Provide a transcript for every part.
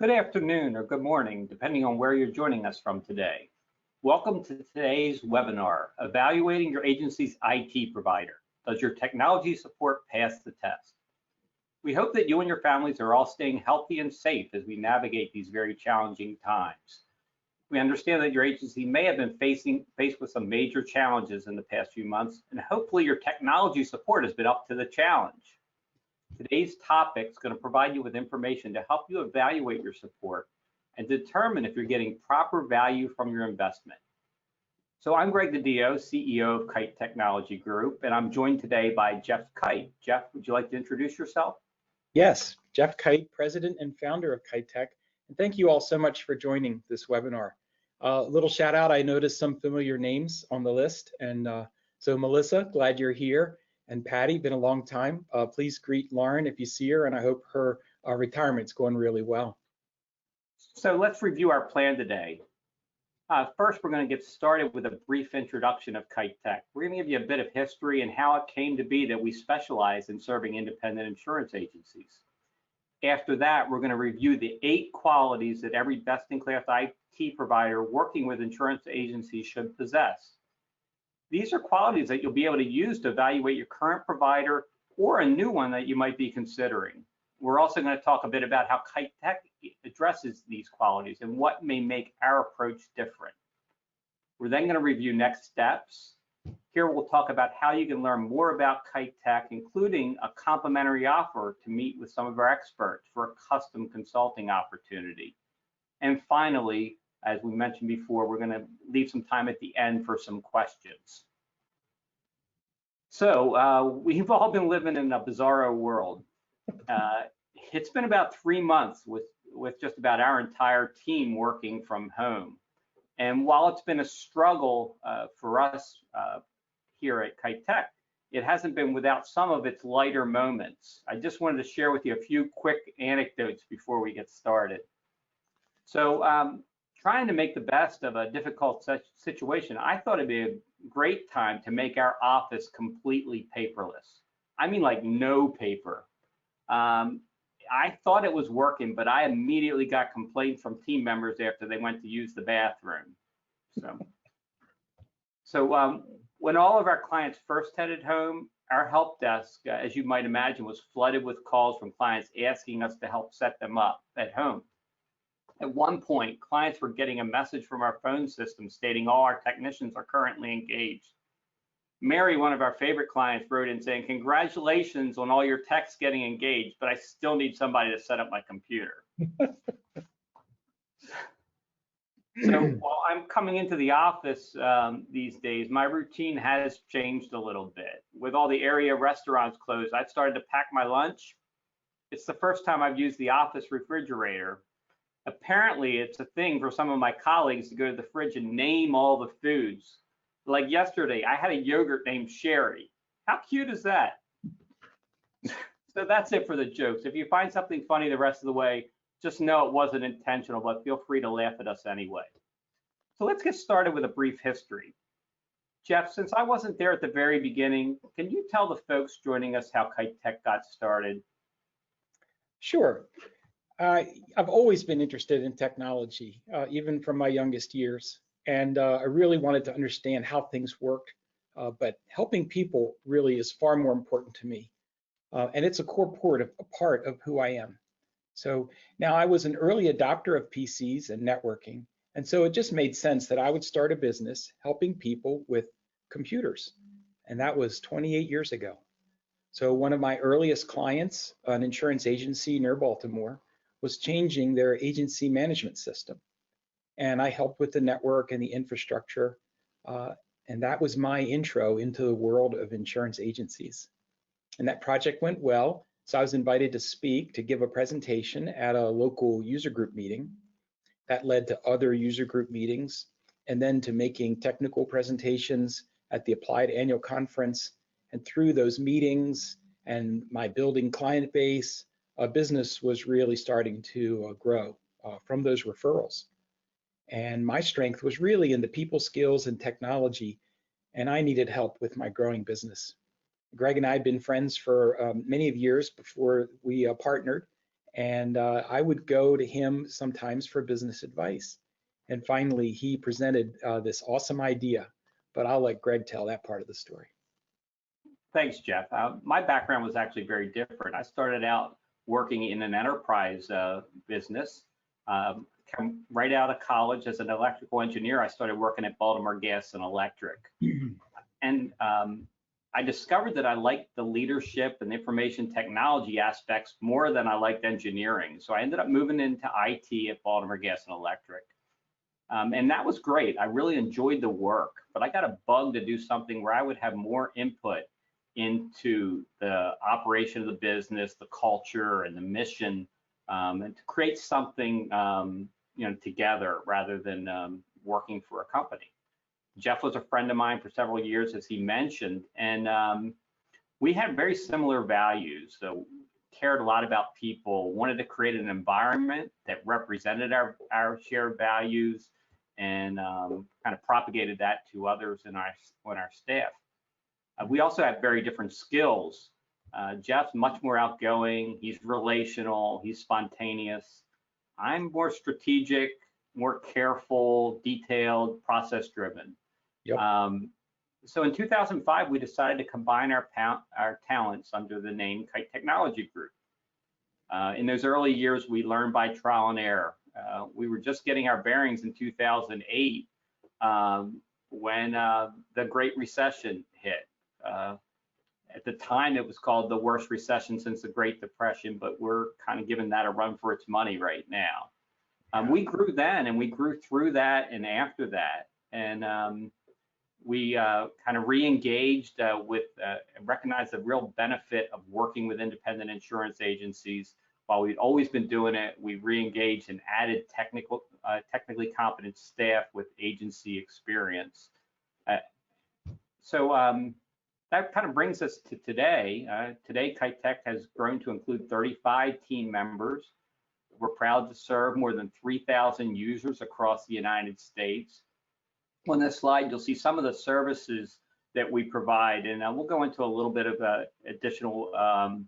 Good afternoon or good morning, depending on where you're joining us from today. Welcome to today's webinar, Evaluating Your Agency's IT Provider. Does your technology support pass the test? We hope that you and your families are all staying healthy and safe as we navigate these very challenging times. We understand that your agency may have been faced with some major challenges in the past few months, and hopefully your technology support has been up to the challenge. Today's topic is going to provide you with information to help you evaluate your support and determine if you're getting proper value from your investment. So I'm Greg DiDio, CEO of Kite Technology Group, and I'm joined today by Jeff Kite. Jeff, would you like to introduce yourself? Yes, Jeff Kite, president and founder of Kite Tech. And thank you all so much for joining this webinar. A little shout out, I noticed some familiar names on the list. And so Melissa, glad you're here. And Patty, been a long time. Please greet Lauren if you see her, and I hope her retirement's going really well. So let's review our plan today. First, we're going to get started with a brief introduction of Kite Tech. We're going to give you a bit of history and how it came to be that we specialize in serving independent insurance agencies. After that, we're going to review the 8 qualities that every best-in-class IT provider working with insurance agencies should possess. These are qualities that you'll be able to use to evaluate your current provider or a new one that you might be considering. We're also going to talk a bit about how Kite Tech addresses these qualities and what may make our approach different. We're then going to review next steps. Here we'll talk about how you can learn more about Kite Tech, including a complimentary offer to meet with some of our experts for a custom consulting opportunity. And finally, as we mentioned before, we're going to leave some time at the end for some questions. So we've all been living in a bizarro world. It's been about 3 months with just about our entire team working from home. And while it's been a struggle for us here at Kite Tech, it hasn't been without some of its lighter moments. I just wanted to share with you a few quick anecdotes before we get started. So trying to make the best of a difficult situation, I thought it'd be a great time to make our office completely paperless. I mean, like no paper. I thought it was working, but I immediately got complaints from team members after they went to use the bathroom. So when all of our clients first headed home, our help desk, as you might imagine, was flooded with calls from clients asking us to help set them up at home. At one point, clients were getting a message from our phone system stating all our technicians are currently engaged. Mary, one of our favorite clients, wrote in saying, "Congratulations on all your techs getting engaged, but I still need somebody to set up my computer." So while I'm coming into the office these days, my routine has changed a little bit. With all the area restaurants closed, I've started to pack my lunch. It's the first time I've used the office refrigerator. Apparently, it's a thing for some of my colleagues to go to the fridge and name all the foods. Like yesterday, I had a yogurt named Sherry. How cute is that? So that's it for the jokes. If you find something funny the rest of the way, just know it wasn't intentional, but feel free to laugh at us anyway. So let's get started with a brief history. Jeff, since I wasn't there at the very beginning, can you tell the folks joining us how Kite Tech got started? Sure. I've always been interested in technology, even from my youngest years. And I really wanted to understand how things worked, but helping people really is far more important to me. And it's a core part of who I am. So now I was an early adopter of PCs and networking. And so it just made sense that I would start a business helping people with computers. And that was 28 years ago. So one of my earliest clients, an insurance agency near Baltimore, was changing their agency management system. And I helped with the network and the infrastructure. And that was my intro into the world of insurance agencies. And that project went well. So I was invited to speak, to give a presentation at a local user group meeting. That led to other user group meetings, and then to making technical presentations at the Applied Annual Conference. And through those meetings and my building client base, a business was really starting to grow from those referrals. And my strength was really in the people skills and technology, and I needed help with my growing business. Greg and I had been friends for many years before we partnered, And I would go to him sometimes for business advice. And finally, he presented this awesome idea, but I'll let Greg tell that part of the story. Thanks, Jeff. My background was actually very different. I started out working in an enterprise business. Right out of college as an electrical engineer, I started working at Baltimore Gas and Electric. And I discovered that I liked the leadership and information technology aspects more than I liked engineering. So I ended up moving into IT at Baltimore Gas and Electric. And that was great. I really enjoyed the work, but I got a bug to do something where I would have more input into the operation of the business, the culture, and the mission, and to create something together rather than working for a company. Jeff was a friend of mine for several years, as he mentioned, and we had very similar values. So cared a lot about people, wanted to create an environment that represented our shared values, and kind of propagated that to others in our staff. We also have very different skills. Jeff's much more outgoing, he's relational, he's spontaneous. I'm more strategic, more careful, detailed, process-driven. Yep. So in 2005, we decided to combine our talents under the name Kite Technology Group. In those early years, we learned by trial and error. We were just getting our bearings in 2008 when the Great Recession hit. At the time, it was called the worst recession since the Great Depression, but we're kind of giving that a run for its money right now. We grew then, and we grew through that and after that. And we kind of re-engaged recognized the real benefit of working with independent insurance agencies. While we'd always been doing it, we re-engaged and added technically competent staff with agency experience. So that kind of brings us to today. Today, Kite Tech has grown to include 35 team members. We're proud to serve more than 3,000 users across the United States. On this slide, you'll see some of the services that we provide, and we'll go into a little bit of additional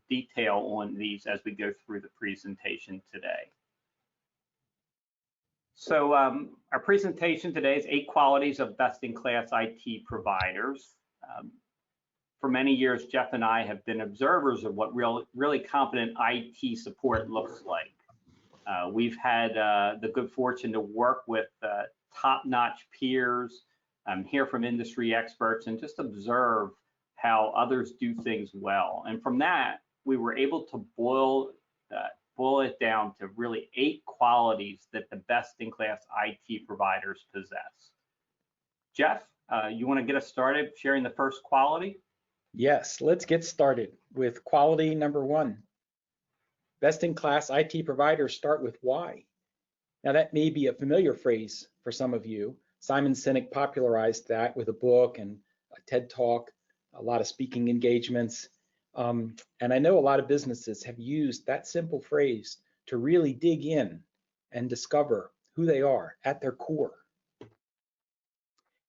detail on these as we go through the presentation today. So our presentation today is 8 qualities of best-in-class IT providers. For many years, Jeff and I have been observers of what really competent IT support looks like. We've had the good fortune to work with top-notch peers, hear from industry experts, and just observe how others do things well. And from that, we were able to boil it down to really 8 qualities that the best-in-class IT providers possess. Jeff, you want to get us started sharing the first quality? Yes, let's get started with quality number 1. Best-in-class IT providers start with why. Now that may be a familiar phrase for some of you. Simon Sinek popularized that with a book and a TED Talk, a lot of speaking engagements. And I know a lot of businesses have used that simple phrase to really dig in and discover who they are at their core.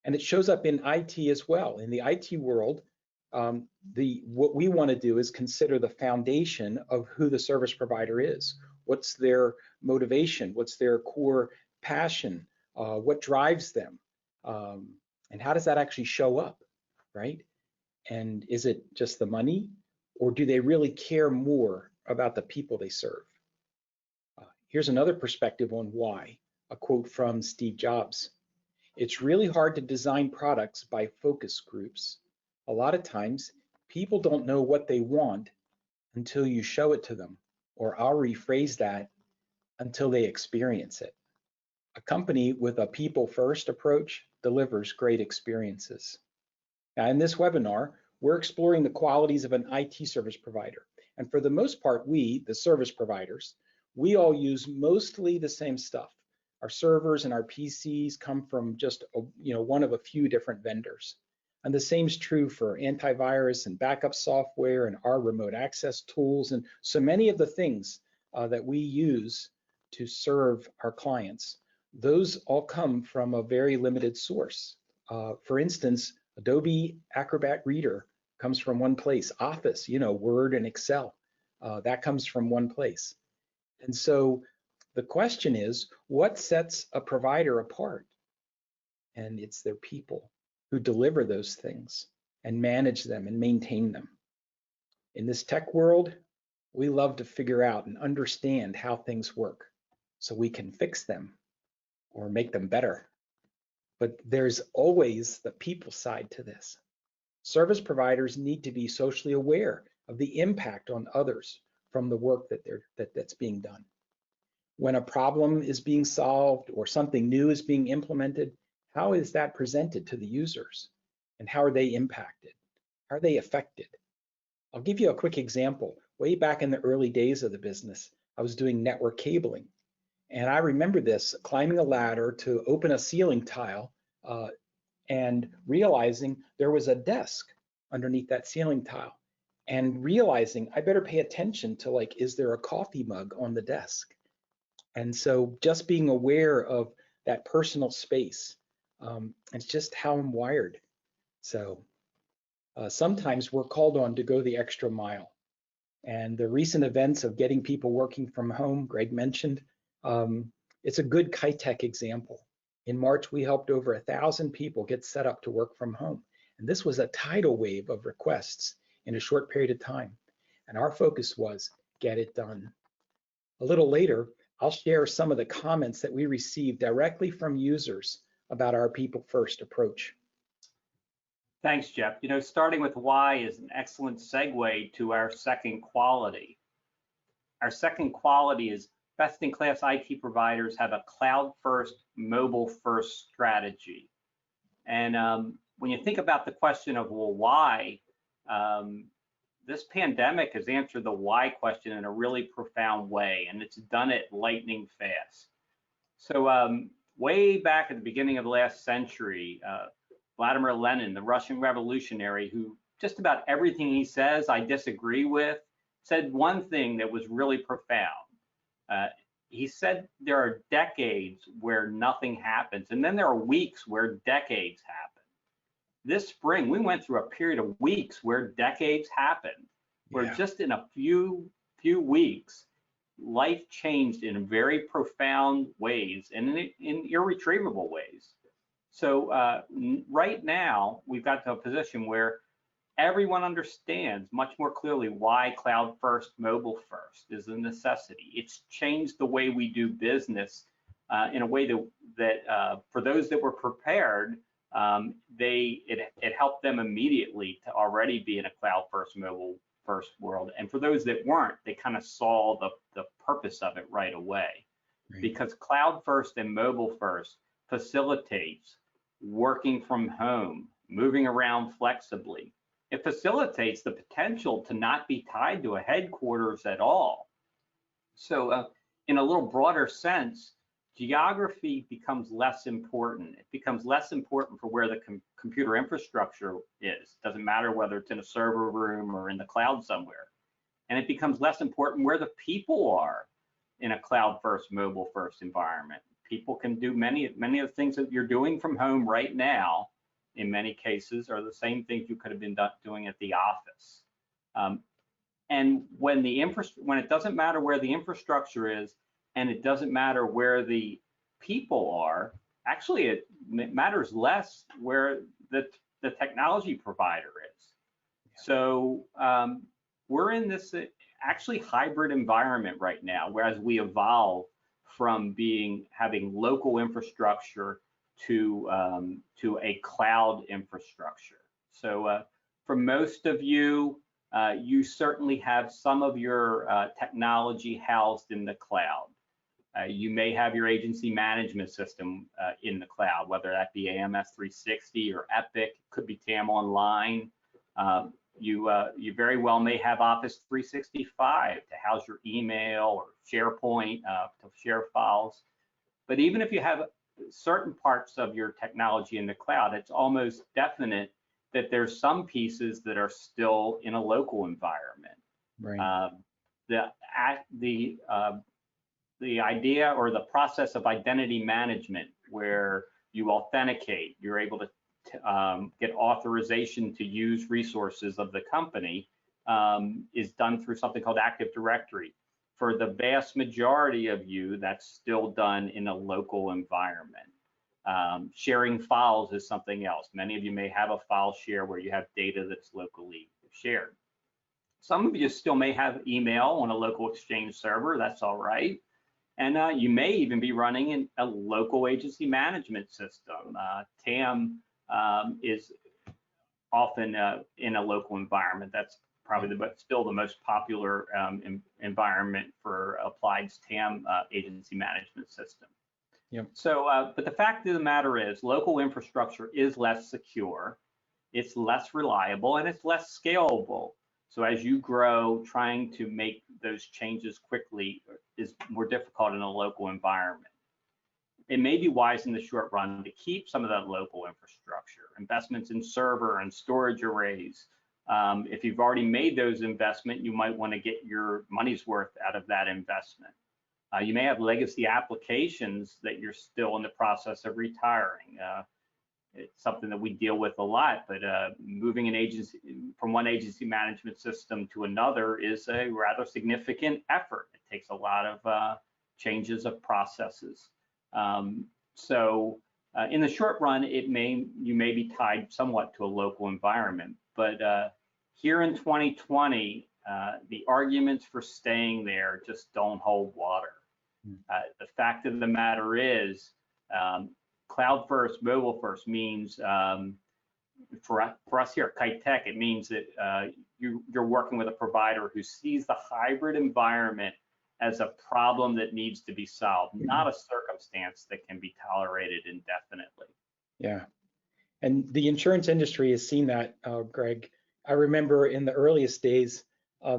And it shows up in IT as well. In the IT world, what we want to do is consider the foundation of who the service provider is. What's their motivation? What's their core passion? What drives them? And how does that actually show up, right? And is it just the money, or do they really care more about the people they serve? Here's another perspective on why, a quote from Steve Jobs. It's really hard to design products by focus groups. A lot of times, people don't know what they want until you show it to them, or I'll rephrase that, until they experience it. A company with a people-first approach delivers great experiences. Now, in this webinar, we're exploring the qualities of an IT service provider. And for the most part, we, the service providers, we all use mostly the same stuff. Our servers and our PCs come from just one of a few different vendors. And the same is true for antivirus and backup software and our remote access tools and so many of the things that we use to serve our clients. Those all come from a very limited source. For instance, Adobe Acrobat Reader comes from one place. Office, Word and Excel, that comes from one place. And so the question is, what sets a provider apart? And it's their people who deliver those things and manage them and maintain them. In this tech world, we love to figure out and understand how things work so we can fix them or make them better. But there's always the people side to this. Service providers need to be socially aware of the impact on others from the work that's being done. When a problem is being solved or something new is being implemented, how is that presented to the users? And how are they impacted? How are they affected? I'll give you a quick example. Way back in the early days of the business, I was doing network cabling. And I remember this, climbing a ladder to open a ceiling tile and realizing there was a desk underneath that ceiling tile, and realizing I better pay attention to, like, is there a coffee mug on the desk? And so just being aware of that personal space, it's just how I'm wired. So sometimes we're called on to go the extra mile. And the recent events of getting people working from home, Greg mentioned, it's a good Kite Tech example. In March, we helped over 1,000 people get set up to work from home. And this was a tidal wave of requests in a short period of time. And our focus was get it done. A little later, I'll share some of the comments that we received directly from users about our people first approach. Thanks, Jeff. You know, starting with why is an excellent segue to our second quality. Our second quality is best-in-class IT providers have a cloud-first, mobile-first strategy. And when you think about the question of, well, why, this pandemic has answered the why question in a really profound way, and it's done it lightning fast. So way back at the beginning of the last century, Vladimir Lenin, the Russian revolutionary, who just about everything he says I disagree with, said one thing that was really profound. He said there are decades where nothing happens, and then there are weeks where decades happen. This spring, we went through a period of weeks where decades happened, where just in a few weeks, life changed in very profound ways and in irretrievable ways. So right now, we've got to a position where everyone understands much more clearly why cloud first, mobile first is a necessity. It's changed the way we do business in a way that for those that were prepared, it helped them immediately to already be in a cloud first, mobile first world. And for those that weren't, they kind of saw the purpose of it right away. Right. Because cloud first and mobile first facilitates working from home, moving around flexibly. It facilitates the potential to not be tied to a headquarters at all. So in a little broader sense, geography becomes less important. It becomes less important for where the computer infrastructure is. It doesn't matter whether it's in a server room or in the cloud somewhere. And it becomes less important where the people are in a cloud first, mobile first environment. People can do many of the things that you're doing from home right now, in many cases, are the same things you could have been doing at the office. And when it doesn't matter where the infrastructure is, and it doesn't matter where the people are, actually it matters less where the technology provider is. So we're in this actually hybrid environment right now, whereas we evolve from having local infrastructure to a cloud infrastructure. So for most of you, you certainly have some of your technology housed in the cloud. You may have your agency management system in the cloud, whether that be AMS 360 or Epic, could be TAM Online. You very well may have Office 365 to house your email or SharePoint to share files. But even if you have certain parts of your technology in the cloud, it's almost definite that there's some pieces that are still in a local environment. Right. The idea or the process of identity management, where you authenticate, you're able to get authorization to use resources of the company, is done through something called Active Directory. for the vast majority of you, that's still done in a local environment. Sharing files is something else. Many of you may have a file share where you have data that's locally shared. Some of you still may have email on a local Exchange server. That's all right. And you may even be running in a local agency management system. TAM is often in a local environment. That's probably still the most popular environment for Applied's TAM agency management system. Yep. So, but the fact of the matter is, local infrastructure is less secure, it's less reliable, and it's less scalable. So as you grow, trying to make those changes quickly is more difficult in a local environment. It may be wise in the short run to keep some of that local infrastructure, investments in server and storage arrays. If you've already made those investments, you might want to get your money's worth out of that investment. You may have legacy applications that you're still in the process of retiring. It's something that we deal with a lot, but moving an agency from one agency management system to another is a rather significant effort. It takes a lot of changes of processes. So in the short run, you may be tied somewhat to a local environment, but here in 2020, the arguments for staying there just don't hold water. The fact of the matter is, cloud first, mobile first means, for us here at Kite Tech, it means that you're working with a provider who sees the hybrid environment as a problem that needs to be solved, not a circumstance that can be tolerated indefinitely. Yeah, and the insurance industry has seen that, Greg. I remember in the earliest days,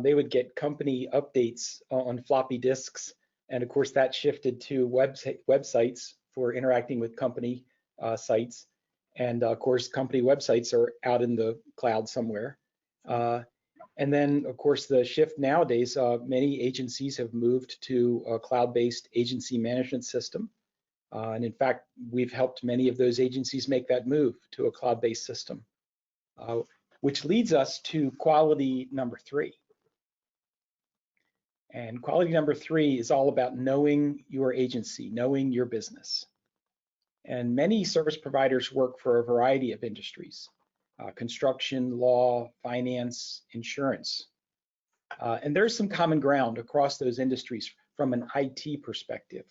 they would get company updates on floppy disks. And of course, that shifted to websites for interacting with company sites. And of course, company websites are out in the cloud somewhere. And then, of course, the shift nowadays, many agencies have moved to a cloud-based agency management system. And in fact, we've helped many of those agencies make that move to a cloud-based system, which leads us to quality number 3. And quality number 3 is all about knowing your agency, knowing your business. And many service providers work for a variety of industries, construction, law, finance, insurance. And there's some common ground across those industries from an IT perspective.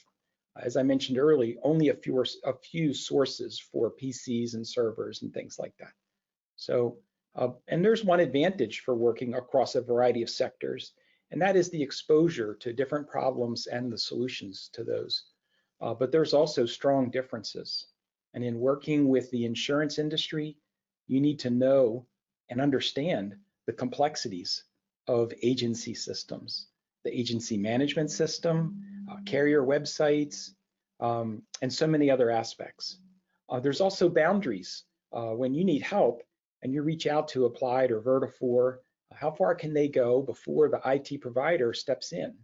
As I mentioned earlier, only a few sources for PCs and servers and things like that. So, and there's one advantage for working across a variety of sectors, and that is the exposure to different problems and the solutions to those. But there's also strong differences. And in working with the insurance industry, you need to know and understand the complexities of agency systems, the agency management system, carrier websites, and so many other aspects. There's also boundaries. When you need help and you reach out to Applied or Vertafore, how far can they go before the IT provider steps in?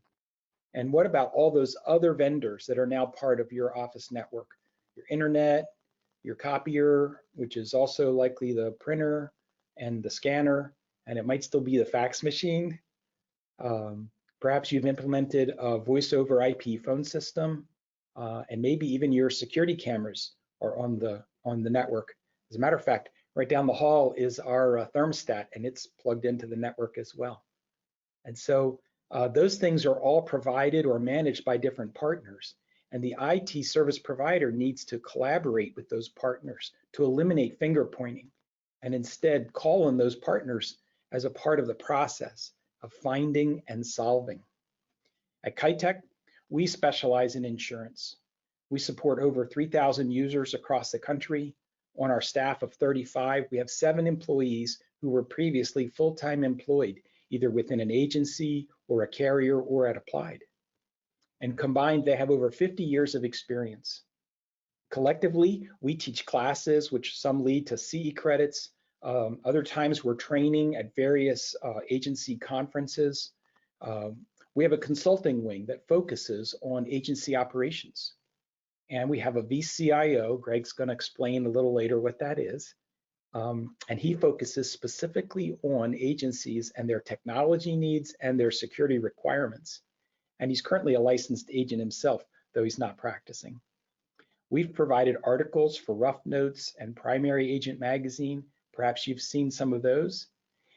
And what about all those other vendors that are now part of your office network? Your internet, your copier, which is also likely the printer and the scanner, and it might still be the fax machine. Perhaps you've implemented a voice over IP phone system, and maybe even your security cameras are on the network. As a matter of fact, right down the hall is our thermostat, and it's plugged into the network as well. And so those things are all provided or managed by different partners. And the IT service provider needs to collaborate with those partners to eliminate finger pointing and instead call on those partners as a part of the process of finding and solving. At Kite Tech, we specialize in insurance. We support over 3,000 users across the country. On our staff of 35, we have 7 employees who were previously full-time employed, either within an agency or a carrier or at Applied. And combined, they have over 50 years of experience. Collectively, we teach classes, which some lead to CE credits. Other times, we're training at various agency conferences. We have a consulting wing that focuses on agency operations. And we have a VCIO, Greg's going to explain a little later what that is. And he focuses specifically on agencies and their technology needs and their security requirements. and he's currently a licensed agent himself, though he's not practicing. We've provided articles for Rough Notes and Primary Agent Magazine. Perhaps you've seen some of those.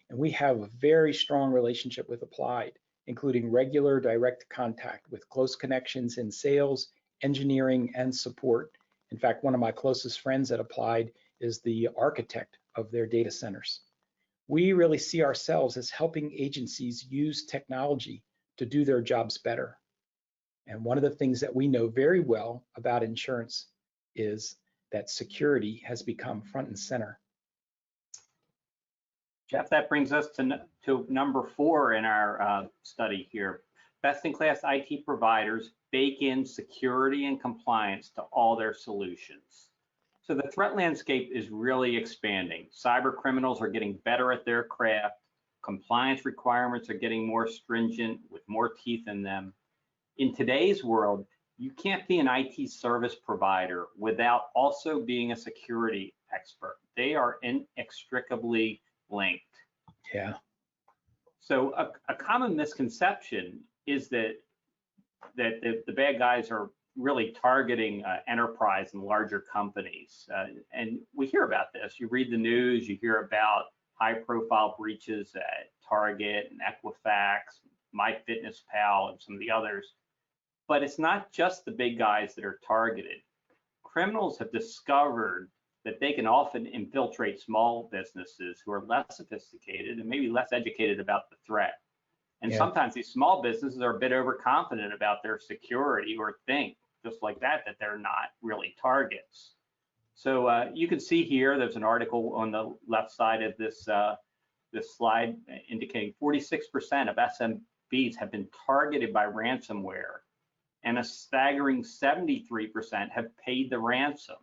And we have a very strong relationship with Applied, including regular direct contact with close connections in sales, engineering, and support. In fact, one of my closest friends at Applied is the architect of their data centers. We really see ourselves as helping agencies use technology to do their jobs better. And one of the things that we know very well about insurance is that security has become front and center. Jeff, that brings us to number 4 in our study here. Best-in-class IT providers bake in security and compliance to all their solutions. So the threat landscape is really expanding. Cyber criminals are getting better at their craft. Compliance requirements are getting more stringent with more teeth in them. In today's world, you can't be an IT service provider without also being a security expert. They are inextricably linked. Yeah. So a common misconception is that the bad guys are really targeting enterprise and larger companies. And we hear about this. You read the news, you hear about high-profile breaches at Target and Equifax, MyFitnessPal, and some of the others. But it's not just the big guys that are targeted. Criminals have discovered that they can often infiltrate small businesses who are less sophisticated and maybe less educated about the threat. And sometimes these small businesses are a bit overconfident about their security or think just like that they're not really targets. So you can see here, there's an article on the left side of this slide indicating 46% of SMBs have been targeted by ransomware, and a staggering 73% have paid the ransom.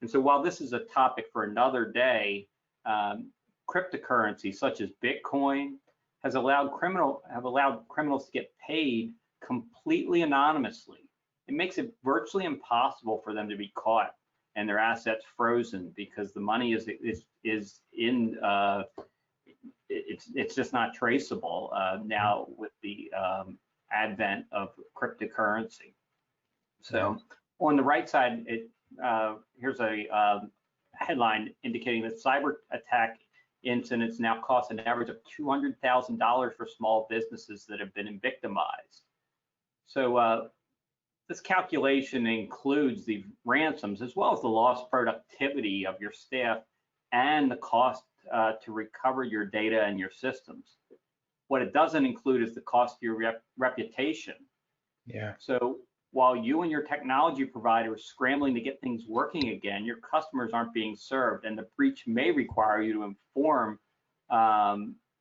And so while this is a topic for another day, cryptocurrency such as Bitcoin have allowed criminals to get paid completely anonymously. It makes it virtually impossible for them to be caught and their assets frozen because the money is in it's just not traceable now with the advent of cryptocurrency. So on the right side, here's a headline indicating that cyber attack incidents now cost an average of $200,000 for small businesses that have been victimized. So this calculation includes the ransoms as well as the lost productivity of your staff and the cost to recover your data and your systems. What it doesn't include is the cost to your reputation. Yeah. So while you and your technology provider are scrambling to get things working again, your customers aren't being served, and the breach may require you to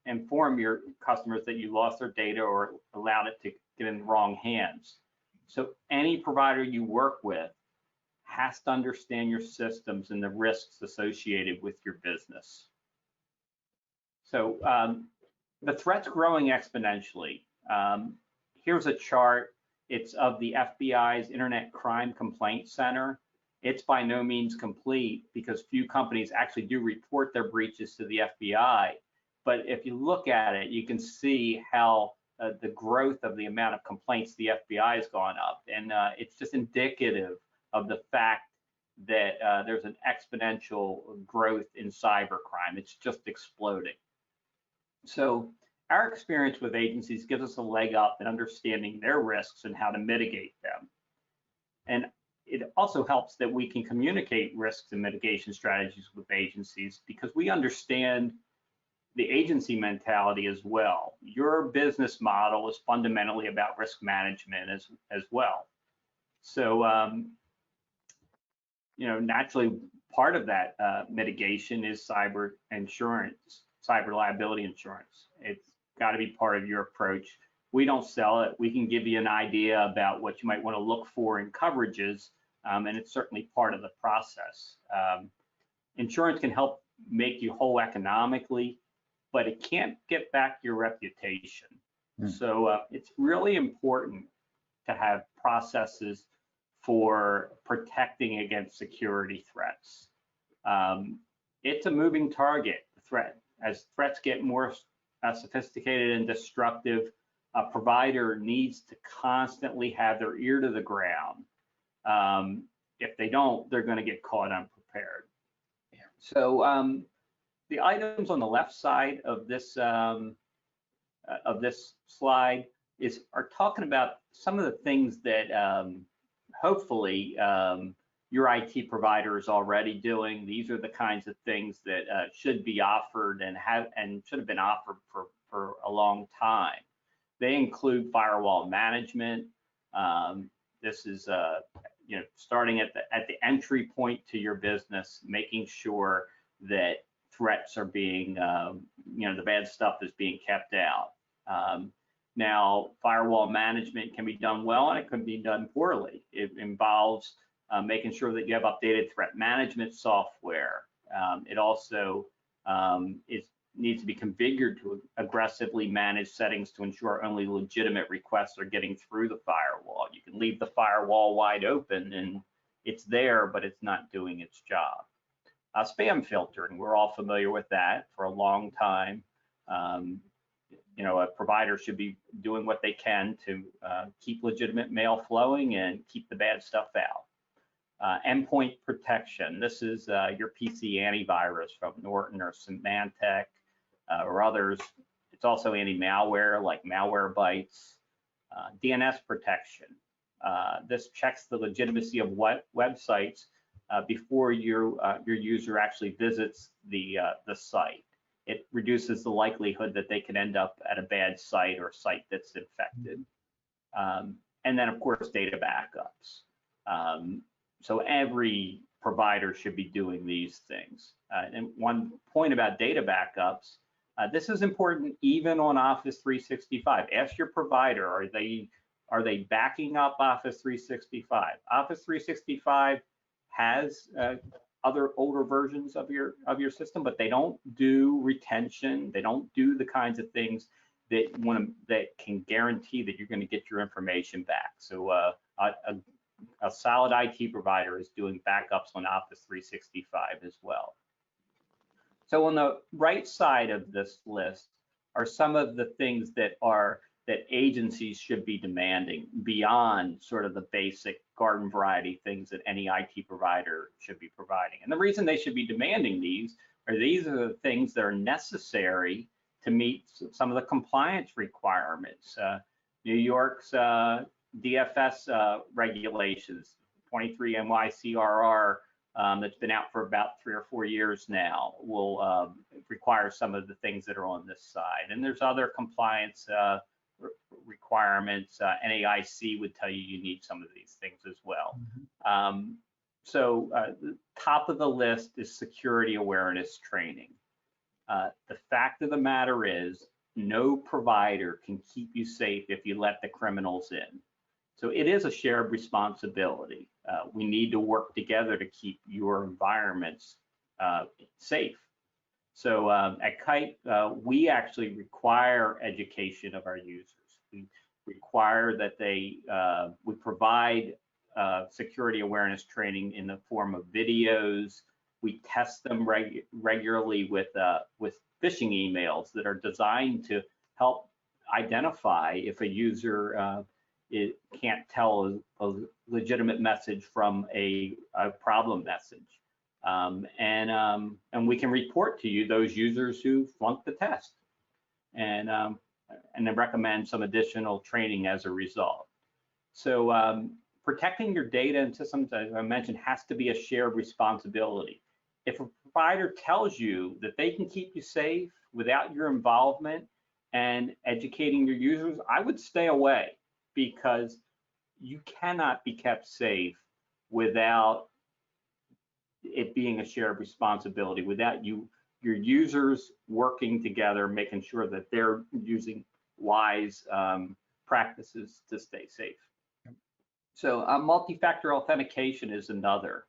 inform your customers that you lost their data or allowed it to get in the wrong hands. So any provider you work with has to understand your systems and the risks associated with your business. So the threat's growing exponentially. Here's a chart. It's of the FBI's Internet Crime Complaint Center. It's by no means complete because few companies actually do report their breaches to the FBI. But if you look at it, you can see how the growth of the amount of complaints the FBI has gone up. And it's just indicative of the fact that there's an exponential growth in cybercrime. It's just exploding. So our experience with agencies gives us a leg up in understanding their risks and how to mitigate them. And it also helps that we can communicate risks and mitigation strategies with agencies because we understand the agency mentality as well. Your business model is fundamentally about risk management as well. So, naturally, part of that mitigation is cyber insurance, cyber liability insurance. It's got to be part of your approach. We don't sell it. We can give you an idea about what you might want to look for in coverages, and it's certainly part of the process. Insurance can help make you whole economically, but it can't get back your reputation. So it's really important to have processes for protecting against security threats. It's a moving target, the threat. As threats get more sophisticated and destructive, a provider needs to constantly have their ear to the ground. If they don't, they're going to get caught unprepared. So the items on the left side of this slide are talking about some of the things that hopefully your IT provider is already doing. These are the kinds of things that should be offered and should have been offered for a long time. They include firewall management. This is starting at the entry point to your business, making sure that threats are being, the bad stuff is being kept out. Now, firewall management can be done well and it can be done poorly. It involves making sure that you have updated threat management software. It also needs to be configured to aggressively manage settings to ensure only legitimate requests are getting through the firewall. You can leave the firewall wide open and it's there, but it's not doing its job. Spam filtering, we're all familiar with that for a long time. A provider should be doing what they can to keep legitimate mail flowing and keep the bad stuff out. Endpoint protection. This is your PC antivirus from Norton or Symantec or others. It's also anti-malware like Malwarebytes. DNS protection. This checks the legitimacy of websites before your user actually visits the site. It reduces the likelihood that they can end up at a bad site or a site that's infected. And then, of course, data backups. So every provider should be doing these things. And one point about data backups, this is important even on Office 365. Ask your provider, are they backing up Office 365? Office 365 has other older versions of your system, but they don't do retention. They don't do the kinds of things that can guarantee that you're going to get your information back. So a solid IT provider is doing backups on Office 365 as well. So on the right side of this list are some of the things that agencies should be demanding beyond sort of the basic garden variety things that any IT provider should be providing. And the reason they should be demanding these are the things that are necessary to meet some of the compliance requirements. New York's DFS regulations, 23 NYCRR, that's been out for about 3 or 4 years now, will require some of the things that are on this side. And there's other compliance requirements. NAIC would tell you need some of these things as well. So the top of the list is security awareness training. The fact of the matter is no provider can keep you safe if you let the criminals in. So it is a shared responsibility. We need to work together to keep your environments safe. So at Kite, we actually require education of our users. We require that we provide security awareness training in the form of videos. We test them regularly with phishing emails that are designed to help identify if a user can't tell a legitimate message from a problem message. And we can report to you those users who flunked the test and then recommend some additional training as a result. So protecting your data and systems, as I mentioned, has to be a shared responsibility. If a provider tells you that they can keep you safe without your involvement and educating your users, I would stay away, because you cannot be kept safe without it being a shared responsibility, without your users working together, making sure that they're using wise practices to stay safe. So multi-factor authentication is another.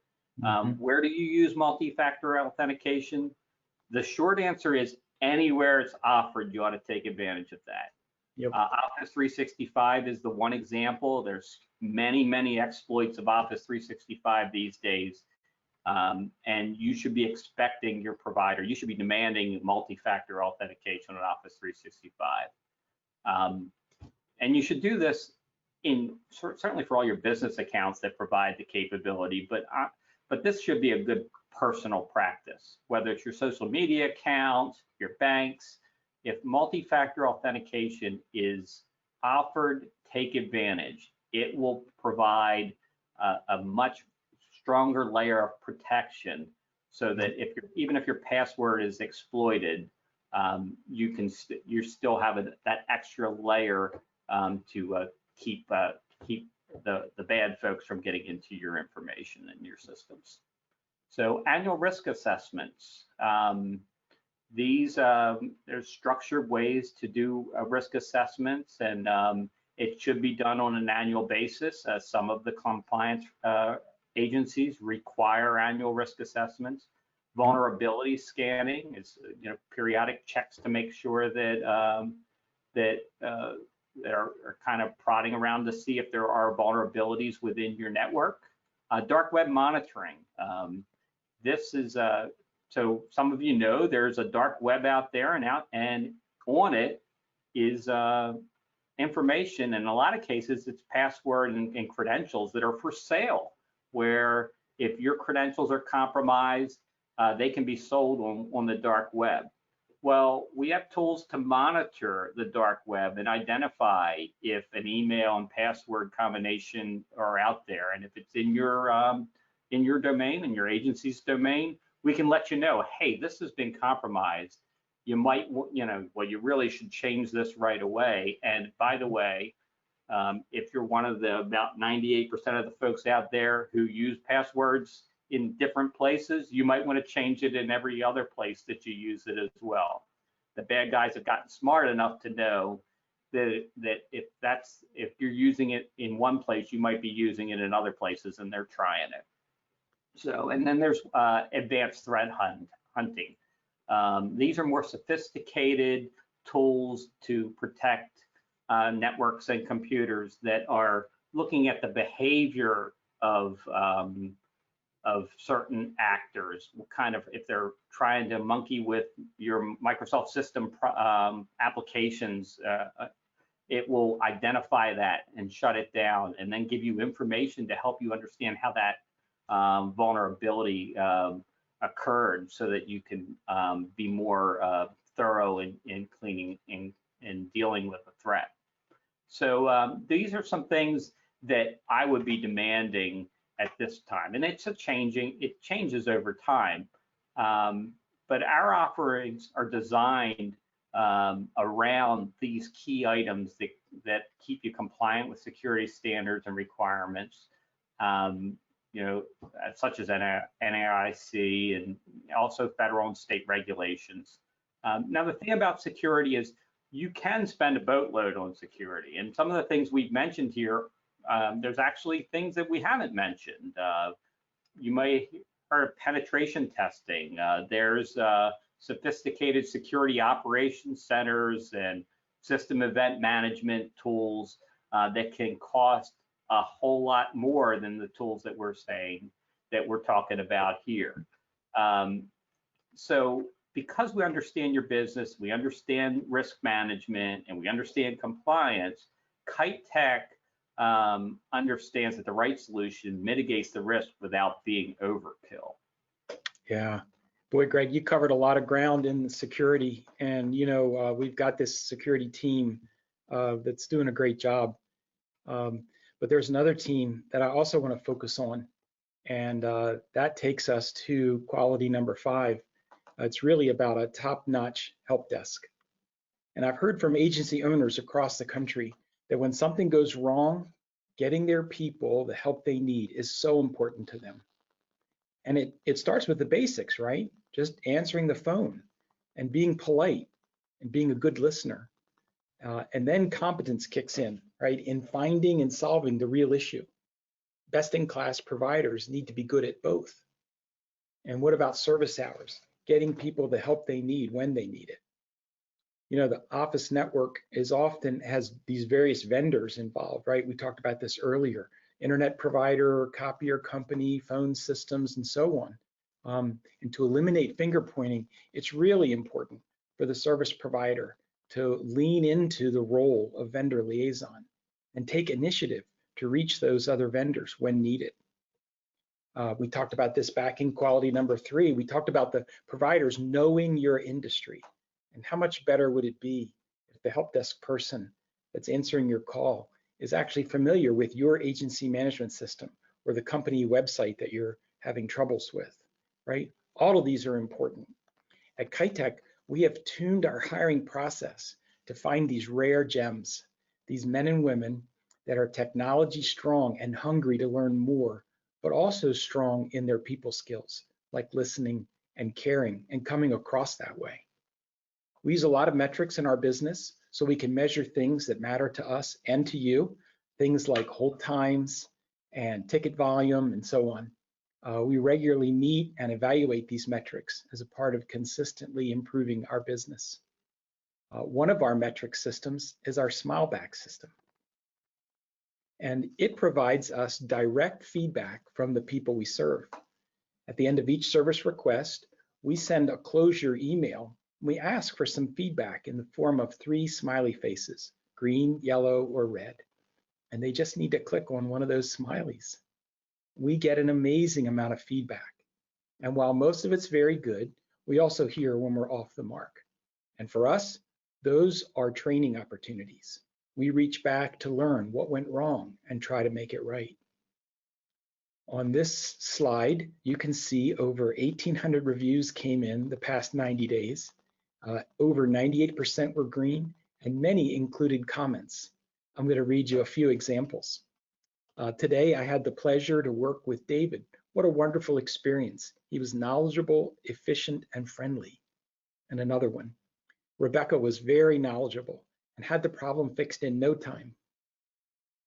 Where do you use multi-factor authentication? The short answer is anywhere it's offered, you ought to take advantage of that. Yep. Office 365 is the one example. There's many exploits of Office 365 these days. And you should be expecting your provider, you should be demanding multi-factor authentication on Office 365. And you should do this certainly for all your business accounts that provide the capability, but this should be a good personal practice, whether it's your social media account, your banks. If multi-factor authentication is offered, take advantage. It will provide a much stronger layer of protection, so that even if your password is exploited, you still have that extra layer to keep the bad folks from getting into your information and your systems. So annual risk assessments. There's structured ways to do risk assessments, and it should be done on an annual basis. Some of the compliance agencies require annual risk assessments. Vulnerability scanning is periodic checks to make sure that that are kind of prodding around to see if there are vulnerabilities within your network. Dark web monitoring. This is so some of you know there's a dark web out there, and on it is information. In a lot of cases, it's password and credentials that are for sale, where if your credentials are compromised, they can be sold on the dark web. Well, we have tools to monitor the dark web and identify if an email and password combination are out there, and if it's in your domain, in your agency's domain, we can let you know, hey, this has been compromised. You might, well, you really should change this right away. And by the way, if you're one of the about 98% of the folks out there who use passwords in different places, you might want to change it in every other place that you use it as well. The bad guys have gotten smart enough to know that if you're using it in one place, you might be using it in other places, and they're trying it. So, and then there's advanced threat hunting. These are more sophisticated tools to protect networks and computers that are looking at the behavior of certain actors, kind of if they're trying to monkey with your Microsoft system applications, it will identify that and shut it down, and then give you information to help you understand how that vulnerability occurred, so that you can be more thorough in cleaning and dealing with the threat. So these are some things that I would be demanding at this time, and it changes over time. But our offerings are designed around these key items that keep you compliant with security standards and requirements, such as NAIC and also federal and state regulations. Now, the thing about security is you can spend a boatload on security, and some of the things we've mentioned here, there's actually things that we haven't mentioned. You may have heard of penetration testing. There's sophisticated security operations centers and system event management tools that can cost a whole lot more than the tools that we're talking about here. So because we understand your business, we understand risk management, and we understand compliance, Kite Tech understands that the right solution mitigates the risk without being overkill. Yeah, boy, Greg, you covered a lot of ground in security, and we've got this security team that's doing a great job. But there's another team that I also want to focus on, and that takes us to quality number 5. It's really about a top-notch help desk. And I've heard from agency owners across the country that when something goes wrong, getting their people the help they need is so important to them. And it starts with the basics, right? Just answering the phone and being polite and being a good listener. And then competence kicks in, right, in finding and solving the real issue. Best-in-class providers need to be good at both. And what about service hours? Getting people the help they need when they need it. The office network has these various vendors involved, right? We talked about this earlier. Internet provider, copier company, phone systems, and so on. And to eliminate finger pointing, it's really important for the service provider to lean into the role of vendor liaison and take initiative to reach those other vendors when needed. We talked about this back in quality number 3. We talked about the providers knowing your industry, and how much better would it be if the help desk person that's answering your call is actually familiar with your agency management system or the company website that you're having troubles with, right? All of these are important. At Kite Tech, we have tuned our hiring process to find these rare gems, these men and women that are technology strong and hungry to learn more, but also strong in their people skills, like listening and caring and coming across that way. We use a lot of metrics in our business so we can measure things that matter to us and to you, things like hold times and ticket volume and so on. We regularly meet and evaluate these metrics as a part of consistently improving our business. One of our metric systems is our Smileback system. And it provides us direct feedback from the people we serve. At the end of each service request, we send a closure email. We ask for some feedback in the form of 3 smiley faces, green, yellow, or red. And they just need to click on one of those smileys. We get an amazing amount of feedback. And while most of it's very good, we also hear when we're off the mark. And for us, those are training opportunities. We reach back to learn what went wrong and try to make it right. On this slide, you can see over 1,800 reviews came in the past 90 days. Over 98% were green, and many included comments. I'm going to read you a few examples. Today, I had the pleasure to work with David. What a wonderful experience. He was knowledgeable, efficient, and friendly. And another one. Rebecca was very knowledgeable and had the problem fixed in no time.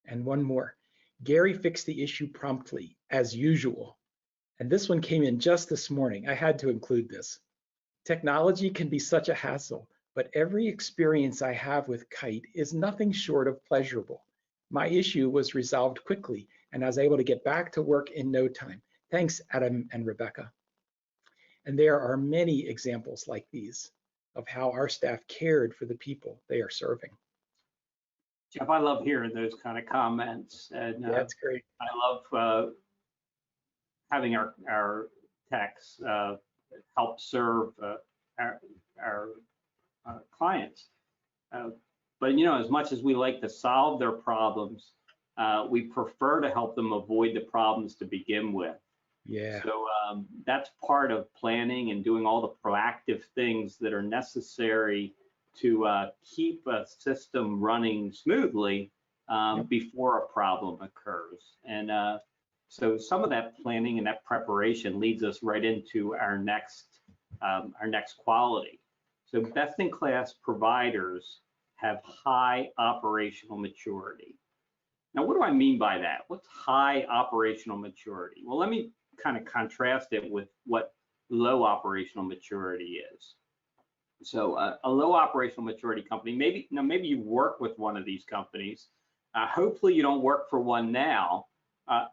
And one more. Gary fixed the issue promptly, as usual. And this one came in just this morning. I had to include this. Technology can be such a hassle, but every experience I have with Kite is nothing short of pleasurable. My issue was resolved quickly, and I was able to get back to work in no time. Thanks, Adam and Rebecca. And there are many examples like these of how our staff cared for the people they are serving. Jeff, I love hearing those kind of comments. And yeah, that's great. I love having our techs help serve our clients. But you know, as much as we like to solve their problems, we prefer to help them avoid the problems to begin with. Yeah. So that's part of planning and doing all the proactive things that are necessary to keep a system running smoothly before a problem occurs. And so some of that planning and that preparation leads us right into our next quality. So best-in-class providers have high operational maturity. Now, what do I mean by that? What's high operational maturity? Well, let me kind of contrast it with what low operational maturity is. So a low operational maturity company, maybe you work with one of these companies. Hopefully you don't work for one now.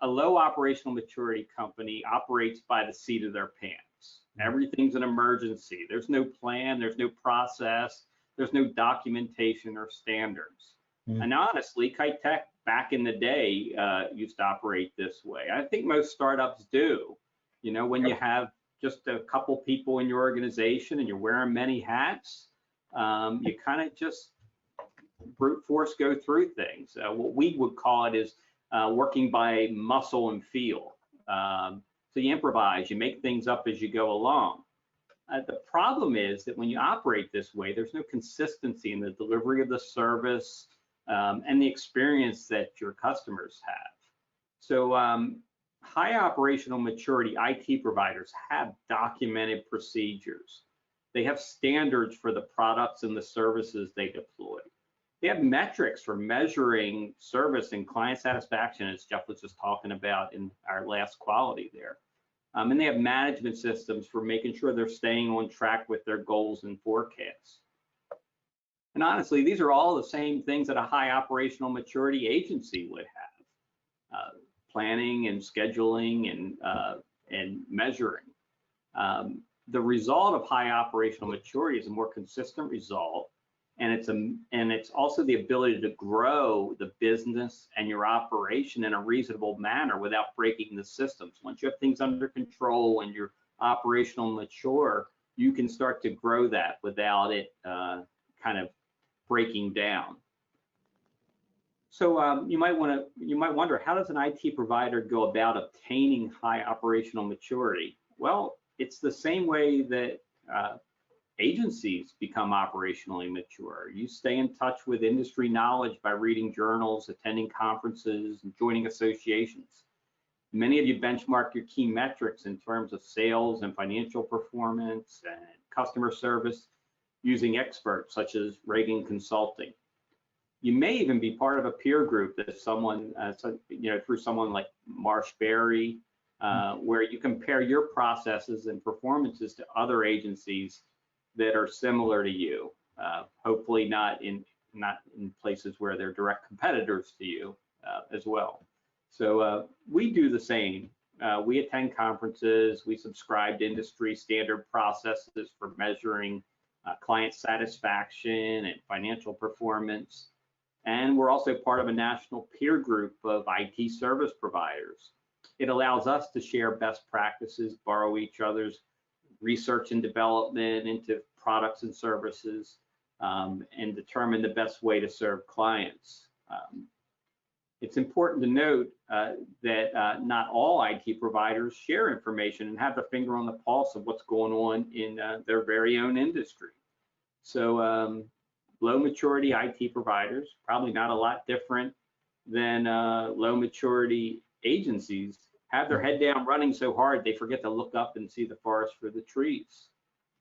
A low operational maturity company operates by the seat of their pants. Everything's an emergency. There's no plan, there's no process, there's no documentation or standards. And honestly, Kite Tech back in the day used to operate this way. I think most startups do. You know, when you have just a couple people in your organization and you're wearing many hats, you kind of just brute force go through things. What we would call it is working by muscle and feel. So you improvise, you make things up as you go along. The problem is that when you operate this way, there's no consistency in the delivery of the service and the experience that your customers have. So high operational maturity IT providers have documented procedures. They have standards for the products and the services they deploy. They have metrics for measuring service and client satisfaction, as Jeff was just talking about in our last quality there. And they have management systems for making sure they're staying on track with their goals and forecasts. And honestly, these are all the same things that a high operational maturity agency would have. Planning and scheduling and measuring. The result of high operational maturity is a more consistent result and it's also the ability to grow the business and your operation in a reasonable manner without breaking the systems. Once you have things under control and you're operational mature, you can start to grow that without it kind of breaking down. So you might wonder, how does an IT provider go about obtaining high operational maturity? Well, it's the same way that agencies become operationally mature. You stay in touch with industry knowledge by reading journals, attending conferences, and joining associations. Many of you benchmark your key metrics in terms of sales and financial performance and customer service using experts such as Reagan Consulting. You may even be part of a peer group that someone, through someone like Marshberry, where you compare your processes and performances to other agencies that are similar to you. Hopefully not in places where they're direct competitors to you as well. So we do the same. We attend conferences. We subscribe to industry standard processes for measuring client satisfaction and financial performance. And we're also part of a national peer group of IT service providers. It allows us to share best practices, borrow each other's research and development into products and services, and determine the best way to serve clients. It's important to note that not all IT providers share information and have their finger on the pulse of what's going on in their very own industry. So low maturity IT providers, probably not a lot different than low maturity agencies, have their head down running so hard they forget to look up and see the forest for the trees.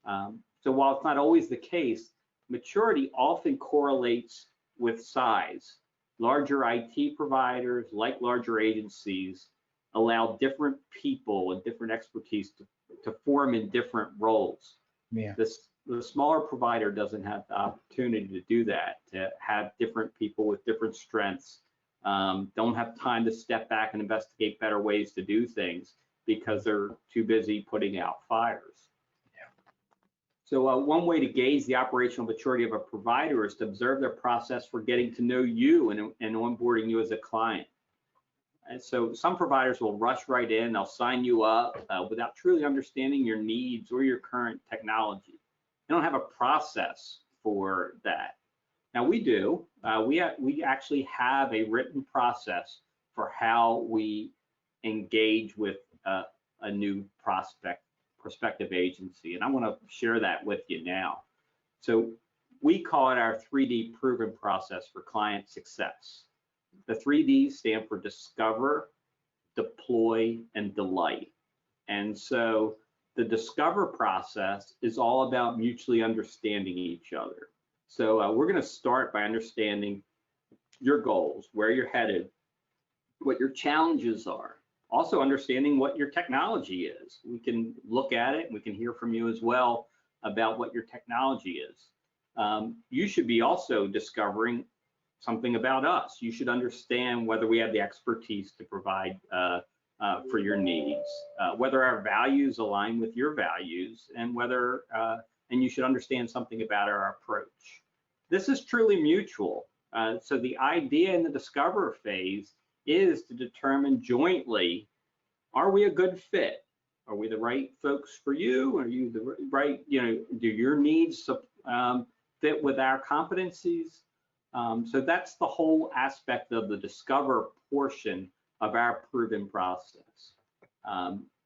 So while it's not always the case, maturity often correlates with size. Larger IT providers, like larger agencies, allow different people and different expertise to form in different roles. Yeah. The smaller provider doesn't have the opportunity to do that, to have different people with different strengths, don't have time to step back and investigate better ways to do things because they're too busy putting out fires. Yeah. So one way to gauge the operational maturity of a provider is to observe their process for getting to know you and onboarding you as a client. And so some providers will rush right in, they'll sign you up without truly understanding your needs or your current technology. They don't have a process for that. Now we do. We actually have a written process for how we engage with a new prospective agency, and I want to share that with you now. So we call it our 3D proven process for client success. The 3Ds stand for discover, deploy, and delight. And so the discover process is all about mutually understanding each other. So we're going to start by understanding your goals, where you're headed, what your challenges are, also understanding what your technology is. We can look at it, we can hear from you as well about what your technology is. You should be also discovering something about us. You should understand whether we have the expertise to provide for your needs, whether our values align with your values, and whether and you should understand something about our approach. This is truly mutual. So the idea in the discover phase is to determine jointly, are we a good fit? Are we the right folks for you? Are you the right, do your needs fit with our competencies? So that's the whole aspect of the discover portion of our proven process.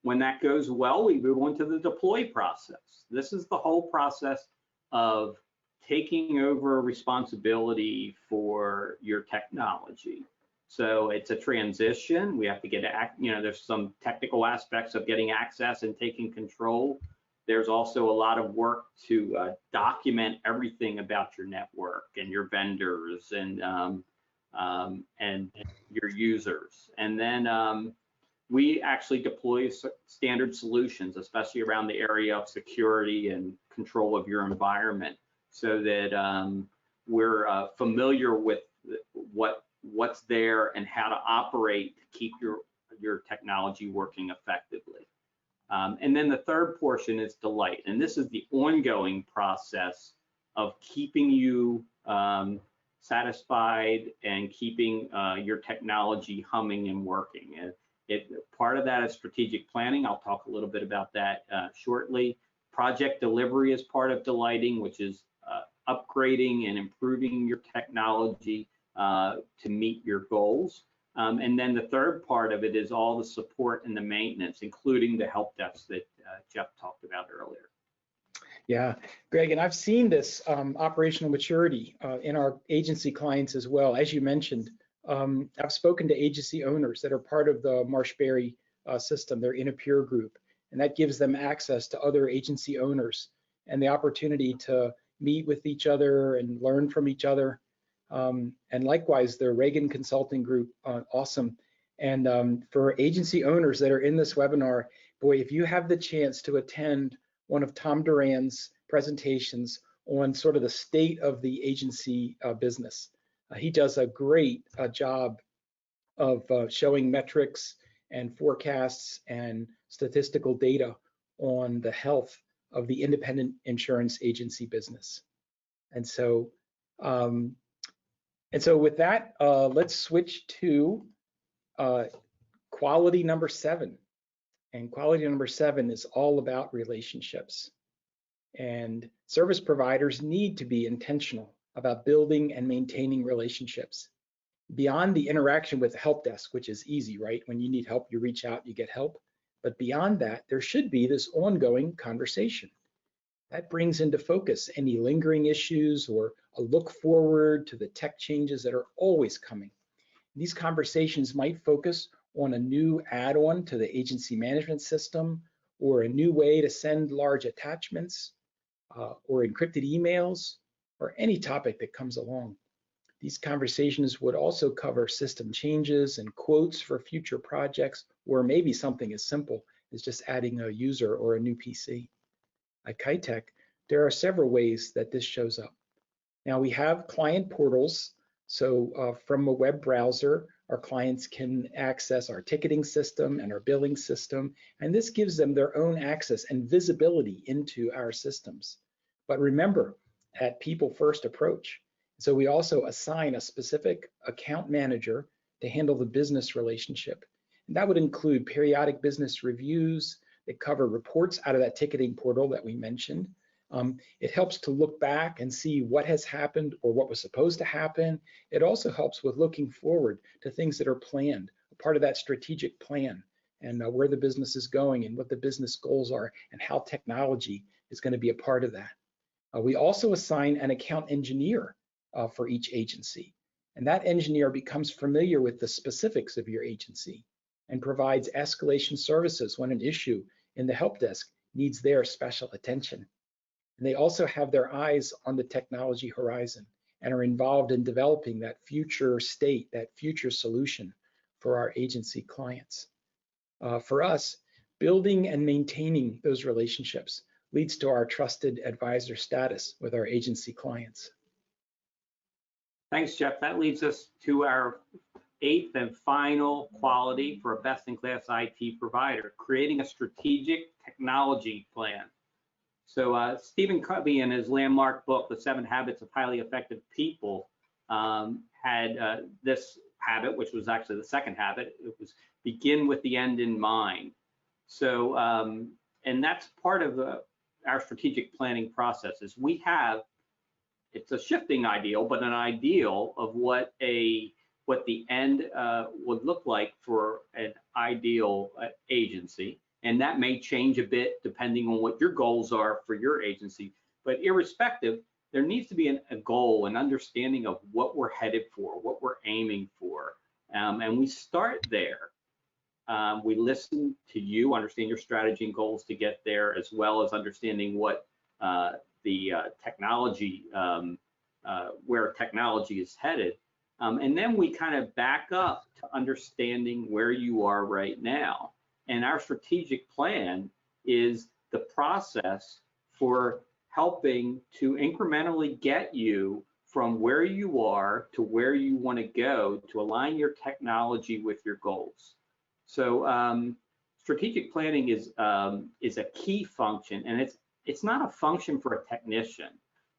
When that goes well, we move on to the deploy process. This is the whole process of taking over responsibility for your technology. So it's a transition. We have to get, there's some technical aspects of getting access and taking control. There's also a lot of work to document everything about your network and your vendors and your users. And then we actually deploy standard solutions, especially around the area of security and control of your environment, so that we're familiar with what's there and how to operate to keep your technology working effectively. And then the third portion is delight, and this is the ongoing process of keeping you satisfied and keeping your technology humming and working. And part of that is strategic planning. I'll talk a little bit about that shortly. Project delivery is part of delighting, which is upgrading and improving your technology to meet your goals. And then the third part of it is all the support and the maintenance, including the help desk that Jeff talked about earlier. Yeah, Greg, and I've seen this operational maturity in our agency clients as well. As you mentioned, I've spoken to agency owners that are part of the Marshberry system. They're in a peer group, and that gives them access to other agency owners and the opportunity to meet with each other and learn from each other. And likewise, the Reagan Consulting Group, awesome. And for agency owners that are in this webinar, boy, if you have the chance to attend one of Tom Duran's presentations on sort of the state of the agency business, he does a great job of showing metrics and forecasts and statistical data on the health of the independent insurance agency business. And so with that, let's switch to quality number 7. And quality number 7 is all about relationships. And service providers need to be intentional about building and maintaining relationships. Beyond the interaction with the help desk, which is easy, right? When you need help, you reach out, you get help. But beyond that, there should be this ongoing conversation. That brings into focus any lingering issues or a look forward to the tech changes that are always coming. These conversations might focus on a new add-on to the agency management system, or a new way to send large attachments, or encrypted emails, or any topic that comes along. These conversations would also cover system changes and quotes for future projects, or maybe something as simple as just adding a user or a new PC. At Kite Tech, there are several ways that this shows up. Now, we have client portals. So from a web browser, our clients can access our ticketing system and our billing system, and this gives them their own access and visibility into our systems. But remember, at people first approach. So we also assign a specific account manager to handle the business relationship. And that would include periodic business reviews that cover reports out of that ticketing portal that we mentioned. It helps to look back and see what has happened or what was supposed to happen. It also helps with looking forward to things that are planned, a part of that strategic plan, and where the business is going and what the business goals are and how technology is going to be a part of that. We also assign an account engineer for each agency, and that engineer becomes familiar with the specifics of your agency and provides escalation services when an issue in the help desk needs their special attention. And they also have their eyes on the technology horizon and are involved in developing that future state, that future solution for our agency clients. For us, building and maintaining those relationships leads to our trusted advisor status with our agency clients. Thanks, Jeff. That leads us to our 8th and final quality for a best-in-class IT provider, creating a strategic technology plan. So Stephen Covey, in his landmark book, The 7 Habits of Highly Effective People, had this habit, which was actually the second habit. It was begin with the end in mind. So, and that's part of our strategic planning process. Is we have, it's a shifting ideal, but an ideal of what the end would look like for an ideal agency. And that may change a bit depending on what your goals are for your agency. But irrespective, there needs to be a goal, an understanding of what we're headed for, what we're aiming for. And we start there. We listen to you, understand your strategy and goals to get there, as well as understanding what the technology, where technology is headed. And then we kind of back up to understanding where you are right now. And our strategic plan is the process for helping to incrementally get you from where you are to where you want to go to align your technology with your goals. So strategic planning is a key function, and it's not a function for a technician.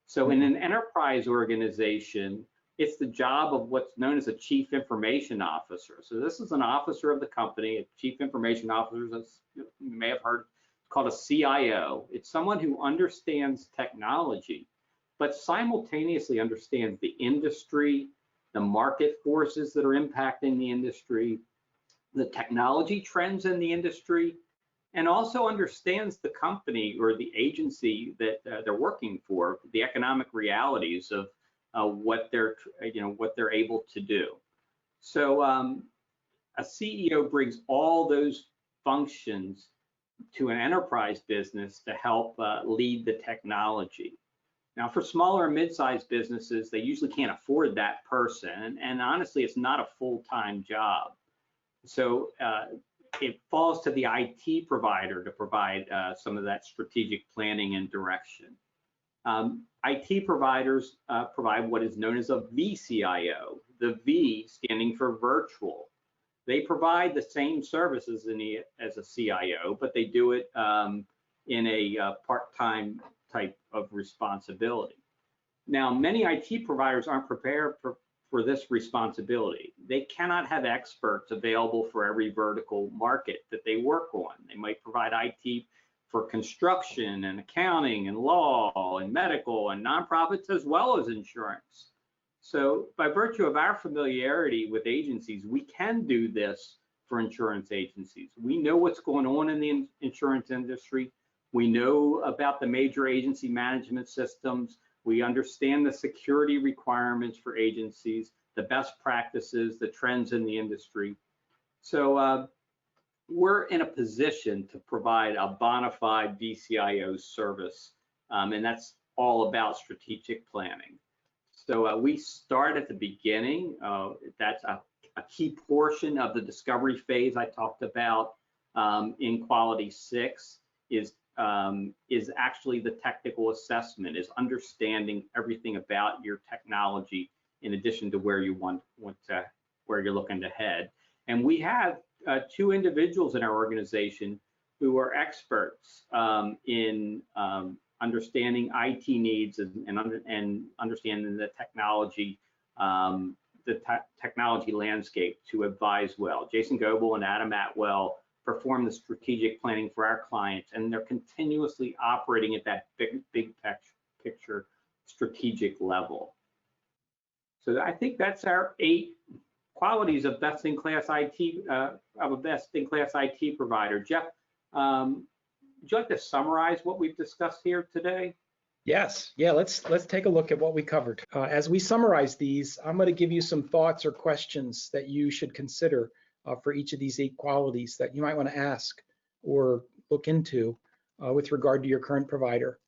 So in an enterprise organization, it's the job of what's known as a chief information officer. So this is an officer of the company, a chief information officer, as you may have heard, called a CIO. It's someone who understands technology, but simultaneously understands the industry, the market forces that are impacting the industry, the technology trends in the industry, and also understands the company or the agency that they're working for, the economic realities of what they're able to do. So a CEO brings all those functions to an enterprise business to help lead the technology. Now, for smaller and mid-sized businesses, they usually can't afford that person, and honestly, it's not a full-time job. So it falls to the IT provider to provide some of that strategic planning and direction. IT providers provide what is known as a VCIO, the V standing for virtual. They provide the same services as a CIO, but they do it in a part-time type of responsibility. Now, many IT providers aren't prepared for this responsibility. They cannot have experts available for every vertical market that they work on. They might provide IT for construction and accounting and law and medical and nonprofits as well as insurance. So by virtue of our familiarity with agencies, we can do this for insurance agencies. We know what's going on in the insurance industry. We know about the major agency management systems. We understand the security requirements for agencies, the best practices, the trends in the industry. So we're in a position to provide a bona fide VCIO service, and that's all about strategic planning. So we start at the beginning. That's a key portion of the discovery phase I talked about in Quality 6 is actually the technical assessment, is understanding everything about your technology in addition to where you're looking to head. And we have 2 individuals in our organization who are experts in understanding IT needs and understanding the technology landscape to advise well. Jason Goebel and Adam Atwell perform the strategic planning for our clients, and they're continuously operating at that big picture strategic level. So I think that's our 8 qualities of best-in-class IT IT provider. Jeff, would you like to summarize what we've discussed here today? Yes, yeah, let's take a look at what we covered. As we summarize these, I'm going to give you some thoughts or questions that you should consider for each of these 8 qualities that you might want to ask or look into with regard to your current provider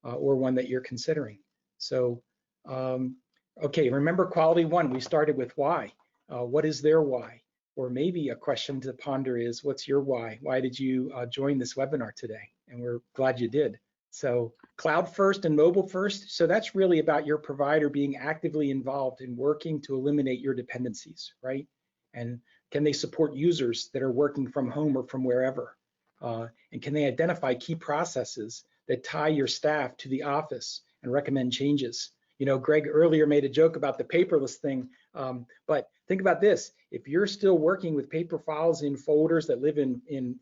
or one that you're considering. So, okay, remember quality 1, we started with why. What is their why? Or maybe a question to ponder is, what's your why? Why did you join this webinar today? And we're glad you did. So cloud first and mobile first. So that's really about your provider being actively involved in working to eliminate your dependencies, right? And can they support users that are working from home or from wherever? And can they identify key processes that tie your staff to the office and recommend changes? You know, Greg earlier made a joke about the paperless thing, but think about this. If you're still working with paper files in folders that live in